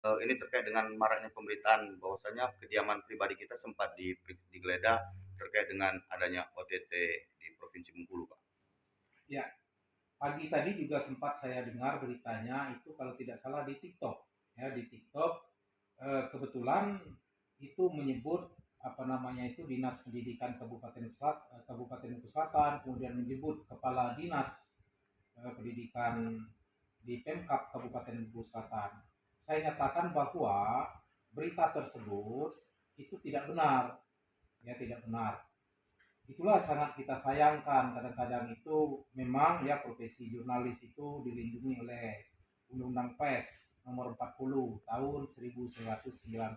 Ini terkait dengan maraknya pemberitaan bahwasanya kediaman pribadi kita sempat digeledah terkait dengan adanya OTT di Provinsi Bengkulu, Pak. Ya, pagi tadi juga sempat saya dengar beritanya itu kalau tidak salah di TikTok. Ya, di TikTok kebetulan itu menyebut apa namanya itu Dinas Pendidikan Kabupaten Bengkulu Selatan, kemudian menyebut Kepala Dinas Pendidikan di Pemkab Kabupaten Bengkulu Selatan. Saya nyatakan bahwa berita tersebut itu tidak benar, ya tidak benar. Itulah sangat kita sayangkan. Kadang-kadang itu memang ya profesi jurnalis itu dilindungi oleh Undang-Undang Pers nomor 40 tahun 1999.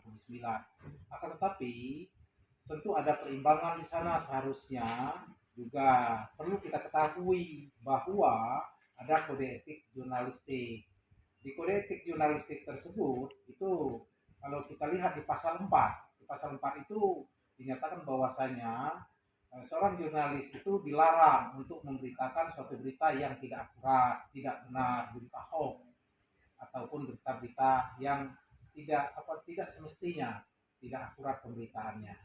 Akan tetapi tentu ada perimbangan di sana, seharusnya juga perlu kita ketahui bahwa ada kode etik jurnalistik. Di kode etik jurnalistik tersebut itu kalau kita lihat di pasal 4 itu dinyatakan bahwasanya seorang jurnalis itu dilarang untuk memberitakan suatu berita yang tidak akurat, tidak benar, berita hoax ataupun berita-berita yang tidak semestinya, tidak akurat pemberitaannya.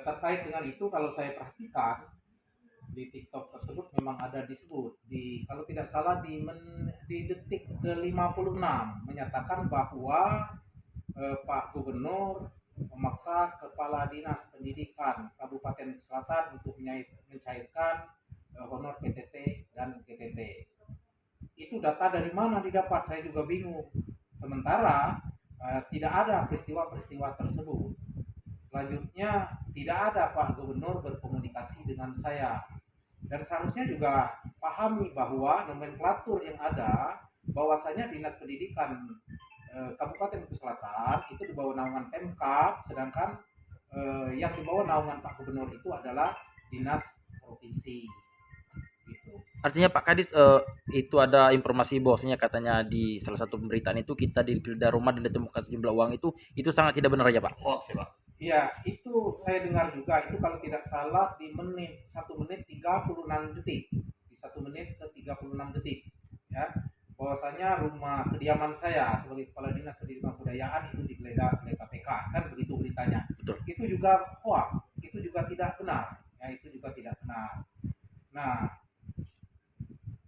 Terkait dengan itu kalau saya perhatikan di TikTok tersebut memang ada disebut di kalau tidak salah di detik ke 56 menyatakan bahwa Pak Gubernur memaksa Kepala Dinas Pendidikan Kabupaten Selatan untuk mencairkan honor PTT dan GTT. Itu data dari mana didapat? Saya juga bingung. Sementara tidak ada peristiwa-peristiwa tersebut. Selanjutnya tidak ada Pak Gubernur berkomunikasi dengan saya. Dan seharusnya juga pahami bahwa nomenklatur yang ada bahwasanya Dinas Pendidikan Kabupaten Bengkulu Selatan itu di bawah naungan Pemkab, sedangkan yang di bawah naungan Pak Gubernur itu adalah dinas provinsi. Gitu. Artinya Pak Kadis, itu ada informasi bahwasanya katanya di salah satu pemberitaan itu kita digeledah rumah dan ditemukan sejumlah uang itu sangat tidak benar ya Pak? Hoax ya, Pak. Ya, itu saya dengar juga itu kalau tidak salah di 1 menit 36 detik. Di 1 menit ke 36 detik. Ya, bahwasanya rumah kediaman saya sebagai kepala dinas pendidikan kebudayaan itu digeledah oleh KPK, kan begitu beritanya. Betul. Itu juga hoax, itu juga tidak benar. Ya, itu juga tidak benar. Nah,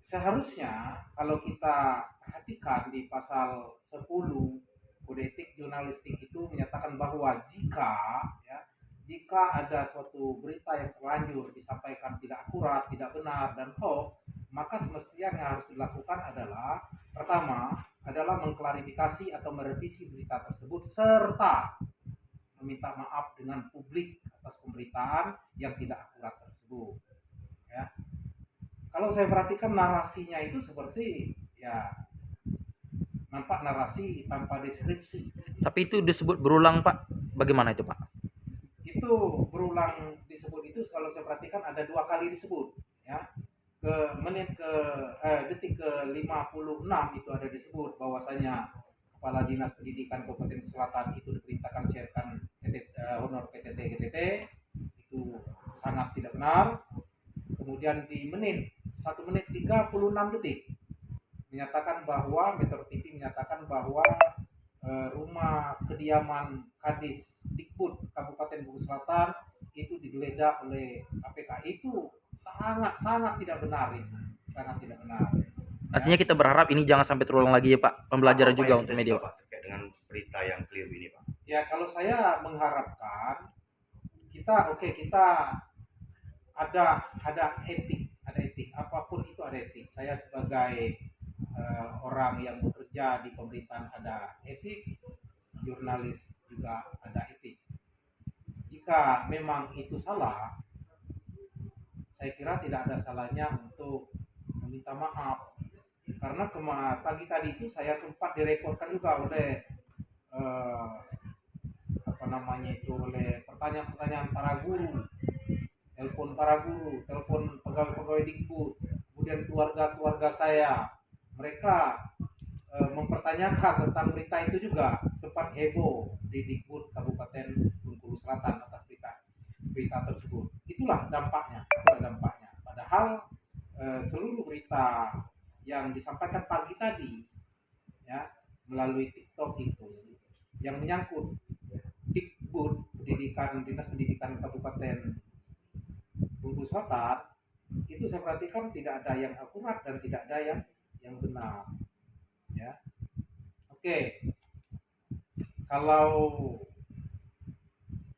seharusnya kalau kita perhatikan di pasal 10 kode etik jurnalistik itu menyatakan bahwa jika ada suatu berita yang terlanjur disampaikan tidak akurat, tidak benar dan hoax, maka semestinya yang harus dilakukan adalah pertama adalah mengklarifikasi atau merevisi berita tersebut serta meminta maaf dengan publik atas pemberitaan yang tidak akurat tersebut. Ya, kalau saya perhatikan narasinya itu seperti ya nampak narasi tanpa deskripsi. Tapi itu disebut berulang Pak. Bagaimana itu Pak? Itu berulang disebut itu kalau saya perhatikan ada 2 kali disebut ya. Ke menit ke detik ke 56 itu ada disebut bahwasanya Kepala Dinas Pendidikan Kabupaten Selatan itu diperintahkan mencairkan honor PTT GTT, itu sangat tidak benar. Kemudian di 1 menit 36 detik menyatakan bahwa Metro TV menyatakan bahwa rumah kediaman Kadis Dikbud Kabupaten Bengkulu Selatan itu digeledah oleh KPK. Itu sangat tidak benar, itu sangat tidak benar. Artinya kita berharap ini jangan sampai terulang lagi ya Pak. Pembelajaran Apa juga yang untuk kita media coba, Pak. Pak, terkait dengan berita yang keliru ini, Pak? Ya kalau saya mengharapkan kita ada etik apapun itu ada etik. Saya sebagai orang yang bekerja di pemerintahan ada etik, jurnalis juga ada etik. Jika memang itu salah, saya kira tidak ada salahnya untuk meminta maaf. Karena pagi tadi itu saya sempat direkodkan juga oleh eh, apa namanya itu oleh pertanyaan-pertanyaan para guru, telepon pegawai-pegawai Dikbud, kemudian keluarga-keluarga saya. Mereka mempertanyakan tentang berita itu juga sempat heboh di Dikbud Kabupaten Bengkulu Selatan atas berita tersebut. Itulah dampaknya. Padahal seluruh berita yang disampaikan pagi tadi ya melalui TikTok itu yang menyangkut Dikbud pendidikan Dinas Pendidikan Kabupaten Bengkulu Selatan, itu saya perhatikan tidak ada yang akurat dan tidak ada yang benar, ya. Oke, kalau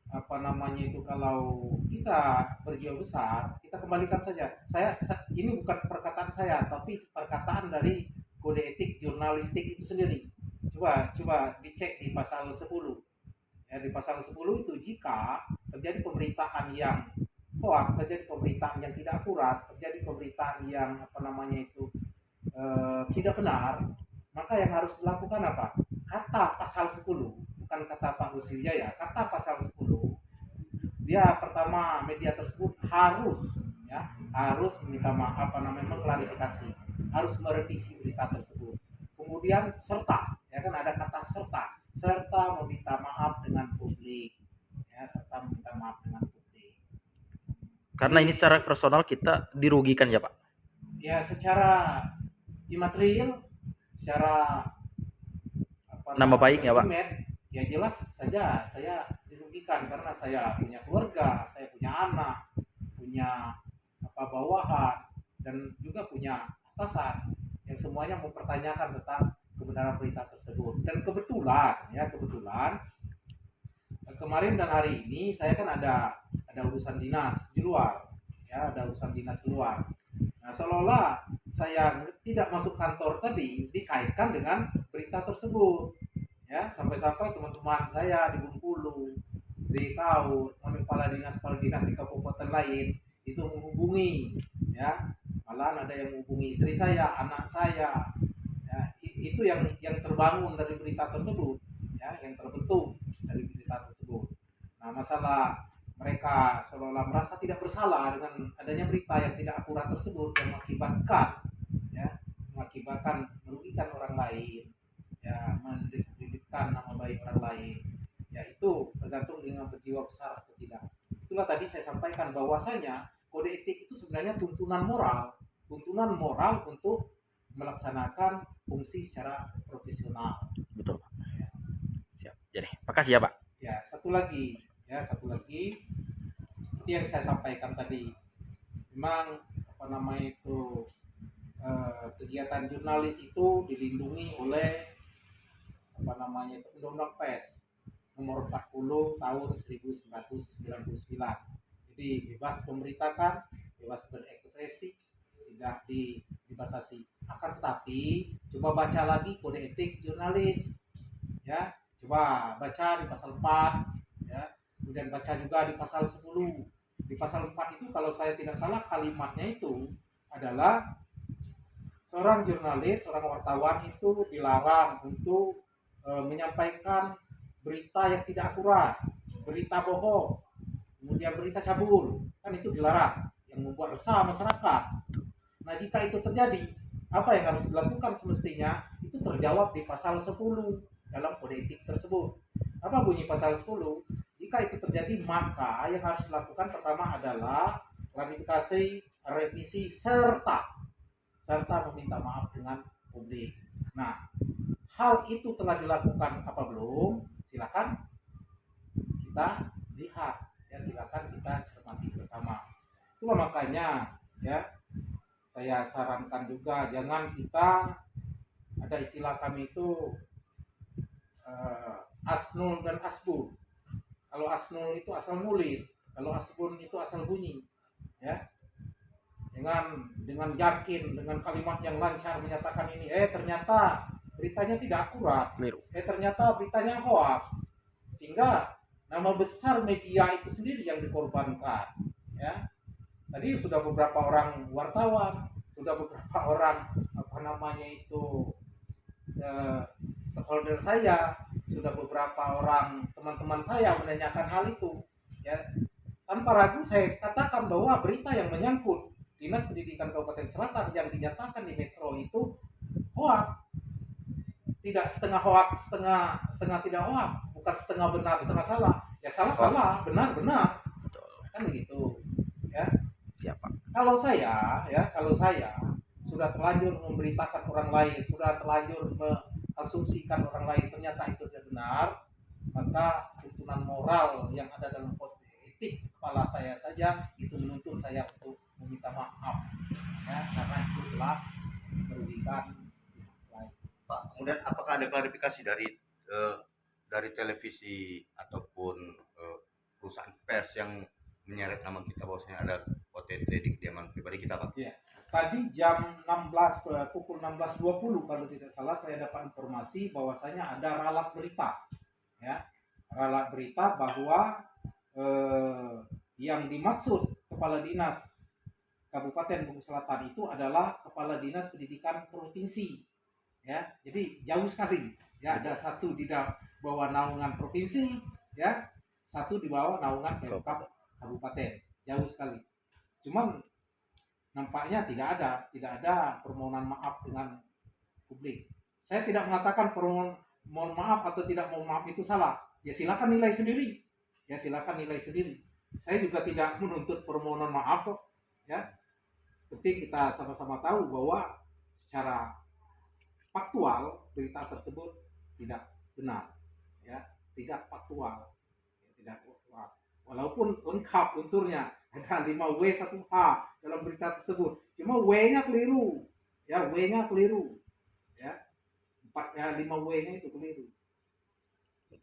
apa namanya itu, kalau kita berjiwa besar, kita kembalikan saja. Ini bukan perkataan saya, tapi perkataan dari kode etik jurnalistik itu sendiri. Coba dicek di pasal 10. Ya, di pasal 10 itu, jika terjadi pemberitaan yang hoax, terjadi pemberitaan yang tidak akurat, terjadi pemberitaan yang apa namanya itu tidak benar, maka yang harus dilakukan apa? Kata pasal 10, bukan kata Pak Huswijaya, kata pasal 10, dia pertama, media tersebut harus meminta maaf, mengklarifikasi, harus merevisi berita tersebut. Kemudian serta, ya kan, ada kata serta meminta maaf dengan publik, ya, serta meminta maaf dengan publik. Karena ini secara personal kita dirugikan ya Pak. Ya, secara imaterial, secara Nama baik ya Pak. Ya jelas saja saya dirugikan, karena saya punya keluarga, saya punya anak, punya bawahan, dan juga punya atasan yang semuanya mempertanyakan tentang kebenaran berita tersebut. Dan kebetulan kemarin dan hari ini saya kan ada urusan dinas di luar, ya, ada urusan dinas di luar. Nah, seolah-olah saya tidak masuk kantor tadi dikaitkan dengan berita tersebut, ya, sampai-sampai teman-teman saya di Bengkulu, di Kaut, kepala dinas di kabupaten lain itu menghubungi, ya, malah ada yang menghubungi istri saya, anak saya, ya, itu yang terbangun dari berita tersebut, ya, yang terbentuk dari berita tersebut. Nah, masalah mereka seolah-olah merasa tidak bersalah dengan adanya berita yang tidak akurat tersebut, yang mengakibatkan merugikan orang lain, ya, mendiskreditkan nama baik orang lain, ya, itu tergantung dengan berjiwa besar atau tidak. Itulah tadi saya sampaikan bahwasanya kode etik itu sebenarnya tuntunan moral untuk melaksanakan fungsi secara profesional. Betul Pak. Ya. Siap. Jadi, makasih ya Pak. Ya, satu lagi seperti yang saya sampaikan tadi, memang kegiatan jurnalis itu dilindungi oleh Undang-Undang Pers nomor 40 tahun 1999. Jadi bebas memberitakan, bebas berekspresi, tidak dibatasi. Akan tetapi coba baca lagi kode etik jurnalis, ya, coba baca di pasal 4, ya, kemudian baca juga di pasal 10. Di pasal 4 itu kalau saya tidak salah kalimatnya itu adalah seorang jurnalis, seorang wartawan itu dilarang untuk menyampaikan berita yang tidak akurat, berita bohong, kemudian berita cabul, kan itu dilarang, yang membuat resah masyarakat. Nah, jika itu terjadi, apa yang harus dilakukan semestinya itu terjawab di pasal 10 dalam kode etik tersebut. Apa bunyi pasal 10? Jika itu terjadi, maka yang harus dilakukan pertama adalah klarifikasi, revisi, serta meminta maaf dengan publik. Nah, hal itu telah dilakukan apa belum? Silakan kita lihat, ya, silakan kita cermati bersama. Itulah makanya, ya, saya sarankan juga jangan kita, ada istilah kami itu asnul dan asbun. Kalau asnul itu asal nulis, kalau asbun itu asal bunyi, ya. Dengan yakin, dengan kalimat yang lancar menyatakan ini, ternyata beritanya tidak akurat, ternyata beritanya hoax, sehingga nama besar media itu sendiri yang dikorbankan, ya. Tadi sudah beberapa orang wartawan, sudah beberapa orang stakeholder saya, sudah beberapa orang teman-teman saya menanyakan hal itu, ya. Tanpa ragu saya katakan bahwa berita yang menyangkut Dinas Pendidikan Kabupaten Selatan yang dinyatakan di Metro itu hoax. Tidak setengah hoax, setengah tidak hoax, bukan setengah benar, setengah salah. Ya, salah, benar. Kan begitu, ya. Siapa? Kalau saya sudah terlanjur memberitakan orang lain, sudah terlanjur mengasumsikan orang lain ternyata itu tidak benar, maka tuntunan moral yang ada dalam kode etik kepala saya saja itu menuntun saya untuk meminta maaf, ya, karena itu telah merugikan pihak lain. Pak, kemudian apakah ada klarifikasi dari televisi ataupun perusahaan pers yang menyeret nama kita bahwasanya ada OTT di kediaman pribadi kita, Pak? Iya. Tadi jam 16 pukul 16.20 kalau tidak salah saya dapat informasi bahwasanya ada ralat berita, ya, ralat berita bahwa yang dimaksud kepala dinas Kabupaten Bengkulu Selatan itu adalah kepala dinas pendidikan provinsi, ya, jadi jauh sekali, ya, ada satu di bawah naungan provinsi, ya, satu di bawah naungan Pemkab kabupaten, jauh sekali. Cuman nampaknya tidak ada permohonan maaf dengan publik. Saya tidak mengatakan mohon maaf atau tidak mohon maaf itu salah. Ya silakan nilai sendiri. Ya silakan nilai sendiri. Saya juga tidak menuntut permohonan maaf kok. Ya, penting kita sama-sama tahu bahwa secara faktual berita tersebut tidak benar. Ya, tidak faktual. Ya, tidak faktual. Walaupun lengkap unsurnya, ada 5W 1H dalam berita tersebut, cuma W-nya keliru, ya, W-nya keliru, ya, 5W-nya itu keliru.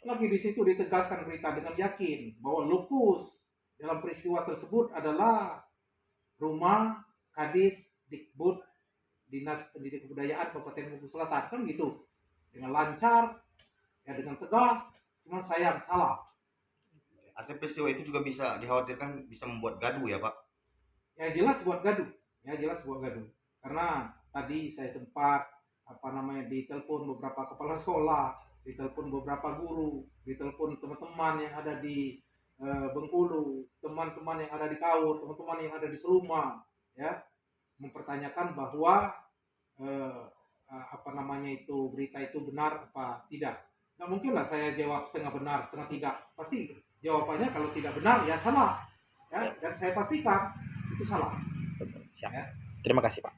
Lagi di situ ditegaskan berita dengan yakin bahwa lokus dalam peristiwa tersebut adalah rumah Kadis Dikbud Dinas Pendidikan Kebudayaan Kabupaten Bengkulu Selatan, kan gitu, dengan lancar, ya, dengan tegas, cuma sayang salah. Artinya peristiwa itu juga bisa dikhawatirkan bisa membuat gaduh ya, Pak? Ya jelas buat gaduh, ya jelas buat gaduh. Karena tadi saya sempat ditelepon beberapa kepala sekolah, ditelepon beberapa guru, ditelepon teman-teman yang ada di Bengkulu, teman-teman yang ada di Kaur, teman-teman yang ada di Seluma, ya, mempertanyakan bahwa berita itu benar apa tidak. Nggak mungkin lah saya jawab setengah benar, setengah tidak. Pasti jawabannya kalau tidak benar ya salah, ya, dan saya pastikan itu salah. Siap. Ya. Terima kasih, Pak.